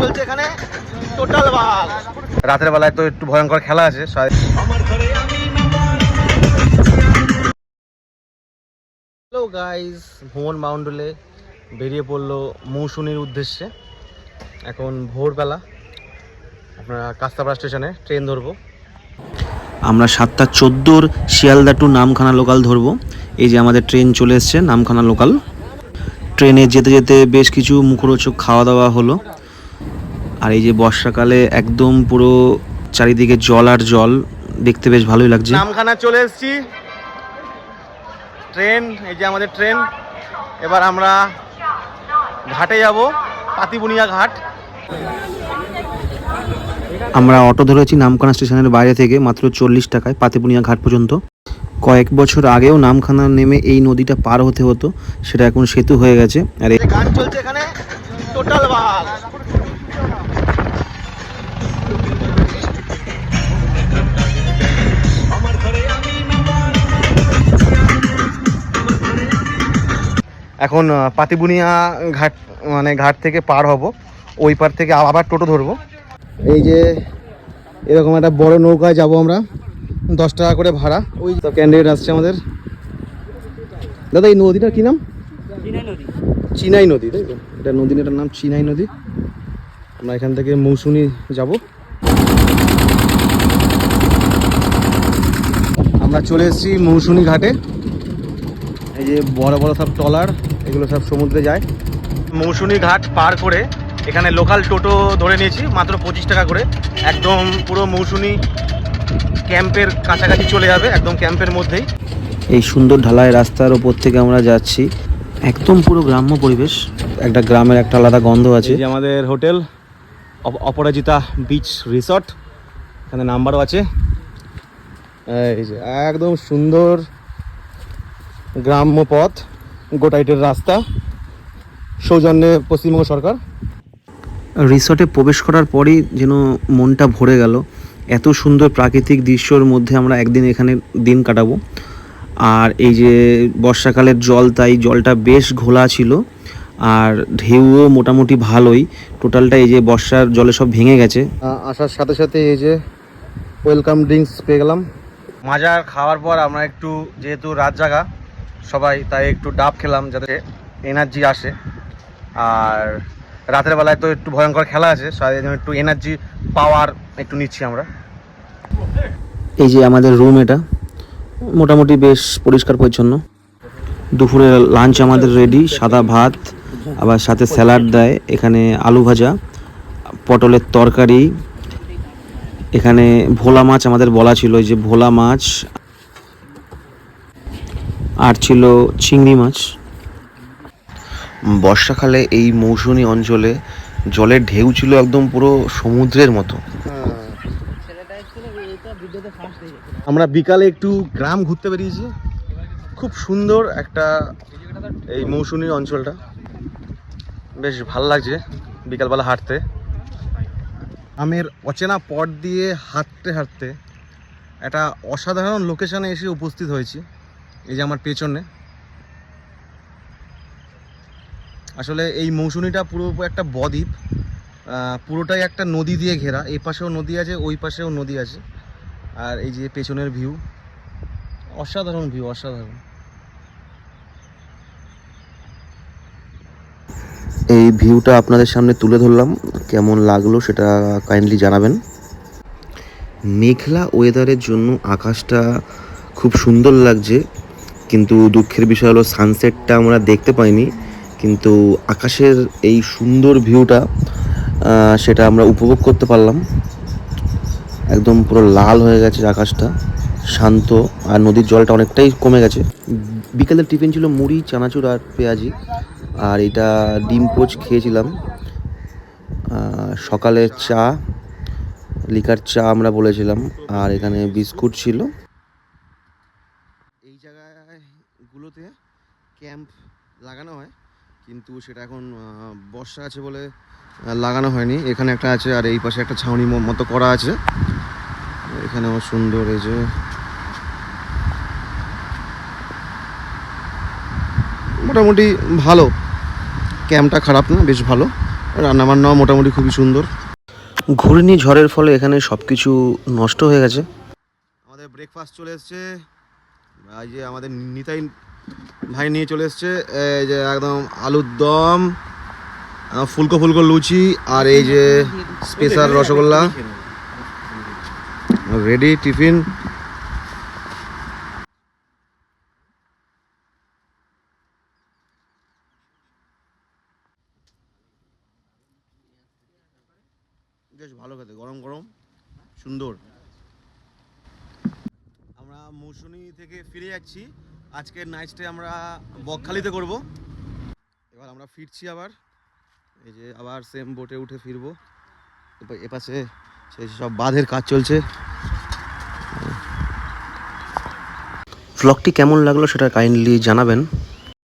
চলছে এখানে টোটাল বাল। রাতের বেলায় তো একটু ভয়ঙ্কর খেলা আছে। হ্যালো গাইস, ভ্রমণ বাউন্ডুলে বেরিয়ে পড়লো মৌসুমীর উদ্দেশ্যে। এখন ভোরবেলা, আপনারা কাস্তাপাড়া স্টেশনে ট্রেন ধরবো। আমরা 7:14 শিয়ালদা টু নামখানা লোকাল ধরবো। এই যে আমাদের ট্রেন চলে এসছে নামখানা লোকাল। ট্রেনে যেতে যেতে বেশ কিছু মুখরোচক খাওয়া দাওয়া হলো। আর এই যে বর্ষাকালে একদম পুরো চারিদিকে জল আর জল, দেখতে বেশ ভালোই লাগছে। নামখানা চলে এসেছি, ট্রেন এই যে আমাদের ট্রেন। এবার আমরা ঘাটে যাব, পাতিবুনিয়া ঘাট। আমরা অটো ধরেছি নামখানা স্টেশনের বাইরে থেকে মাত্র 40 টাকায় পাতিবুনিয়া ঘাট পর্যন্ত। কয়েক বছর আগেও নামখানা নেমে এই নদীটা পার হতে হতো, সেটা এখন সেতু হয়ে গেছে। আর গান চলছে এখানে টোটাল বাল। এখন পাতিবুনিয়া ঘাট মানে ঘাট থেকে পার হব, ওই পার থেকে আবার টোটো ধরবো। এই যে এরকম একটা বড় নৌকায় যাব আমরা, 10 টাকা করে ভাড়া। ওই তো ক্যান্ডিডেট আসছে আমাদের। দাদা এই নদীটার কি নাম? চিনাই নদী, তাই তো? এটা নদীটার নাম চিনাই নদী। আমরা এখান থেকে মৌসুমী যাব। আমরা চলে এসেছি মৌসুমী ঘাটে। এই যে বড় বড় সব ট্রলার, এগুলো সব সমুদ্রে যায়। মৌসুমী ঘাট পার করে এখানে লোকাল টোটো ধরে নিয়েছি মাত্র 25 টাকা করে। একদম পুরো মৌসুমী ক্যাম্পের কাছাকাছি চলে যাবে, একদম ক্যাম্পের মধ্যেই। এই সুন্দর ঢালাই রাস্তার ওপর থেকে আমরা যাচ্ছি, একদম পুরো গ্রাম্য পরিবেশ। একটা গ্রামের একটা আলাদা গন্ধ আছে। এই যে আমাদের হোটেল অপরাজিতা বিচ রিসর্ট, এখানে নাম্বারও আছে। এই যে একদম সুন্দর গ্রাম্য পথ, গোটাইটের রাস্তা, সৌজন্যে পশ্চিমবঙ্গ সরকার। রিসর্টে প্রবেশ করার পরই যেন মনটা ভরে গেল। এত সুন্দর প্রাকৃতিক দৃশ্যর মধ্যে আমরা একদিন এখানে দিন কাটাবো। আর এই যে বর্ষাকালের জল, তাই জলটা বেশ ঘোলা ছিল, আর ঢেউও মোটামুটি ভালোই। টোটালটা এই যে বর্ষার জলে সব ভেঙে গেছে। আসার সাথে সাথে এই যে ওয়েলকাম ড্রিঙ্কস পেয়ে গেলাম। মাজার খাওয়ার পর আমরা একটু, যেহেতু রাত জাগা সবাই, তাই একটু ডাব খেলাম যাতে এনার্জি আসে। আর রাতের বেলায় তো একটু ভয়ঙ্কর খেলা আছে, সেই জন্য একটু এনার্জি পাওয়ার একটু নিচ্ছি আমরা। এই যে আমাদের রুম, এটা মোটামুটি বেশ পরিষ্কার পরিচ্ছন্ন। দুপুরে লাঞ্চ আমাদের রেডি, সাদা ভাত, আবার সাথে স্যালাড দেয়। এখানে আলু ভাজা, পটলের তরকারি, এখানে ভোলা মাছ আমাদের বলা ছিল, এই যে ভোলা মাছ, আর ছিল চিংড়ি মাছ। বর্ষাকালে এই মৌসুমী অঞ্চলে জলের ঢেউ ছিল একদম পুরো সমুদ্রের মতো। আমরা বিকালে একটু গ্রাম ঘুরতে বেরিয়েছি। খুব সুন্দর একটা এই মৌসুমী অঞ্চলটা, বেশ ভালো লাগছে বিকালবেলা হাঁটতে। আমের অচেনা পথ দিয়ে হাঁটতে হাঁটতে একটা অসাধারণ লোকেশনে এসে উপস্থিত হয়েছি। এই যে আমার পেছনে, আসলে এই মৌসুমীটা পুরো একটা বদ্বীপ, পুরোটাই একটা নদী দিয়ে ঘেরা। এই পাশেও নদী আছে, ওই পাশেও নদী আছে। আর এই যে পেছনের ভিউ, অসাধারণ ভিউ, অসাধারণ। এই ভিউটা আপনাদের সামনে তুলে ধরলাম, কেমন লাগলো সেটা কাইন্ডলি জানাবেন। মেঘলা ওয়েদারের জন্য আকাশটা খুব সুন্দর লাগছে, কিন্তু দুঃখের বিষয় হলো সানসেটটা আমরা দেখতে পাইনি। কিন্তু আকাশের এই সুন্দর ভিউটা সেটা আমরা উপভোগ করতে পারলাম। একদম পুরো লাল হয়ে গেছে আকাশটা, শান্ত, আর নদীর জলটা অনেকটাই কমে গেছে। বিকেলের টিফিন ছিল মুড়ি, চানাচুর আর পেঁয়াজি, আর এটা ডিম পোচ খেয়েছিলাম। সকালে চা, লিকার চা আমরা বলেছিলাম, আর এখানে বিস্কুট ছিল। এই জায়গাগুলোতে ক্যাম্প লাগানো হয়, কিন্তু সেটা এখন বর্ষা আছে বলে লাগানো হয়নি। এখানে একটা আছে, আর এই পাশে একটা ছাউনি মতো করা আছে। এখানেও সুন্দর, এই যে মোটামুটি ভালো, ক্যাম্পটা খারাপ না, বেশ ভালো। রান্নাবান্নাও মোটামুটি খুবই সুন্দর। ঘূর্ণি ঝড়ের ফলে এখানে সব কিছু নষ্ট হয়ে গেছে। আমাদের ব্রেকফাস্ট চলে এসছে, এই যে আমাদের নিতাই ভাই নিয়ে চলে এসছে, এই যে একদম আলুর দম, ফুলকো ফুলকো লুচি, আর এই যে স্পেশাল রসগোল্লা রেডি টিফিন। বেশ ভালো খেতে, গরম গরম সুন্দর। আমরা মৌসুমী থেকে ফিরে যাচ্ছি, আজকের নাইট স্টে আমরা বকখালিতে করব। এবার আমরা ফিরছি আবার, এই যে আবার সেম বোটে উঠে ফিরবো। এপাশে সেই সব বাঁধের কাজ চলছে। ব্লগটি কেমন লাগলো সেটা কাইন্ডলি জানাবেন।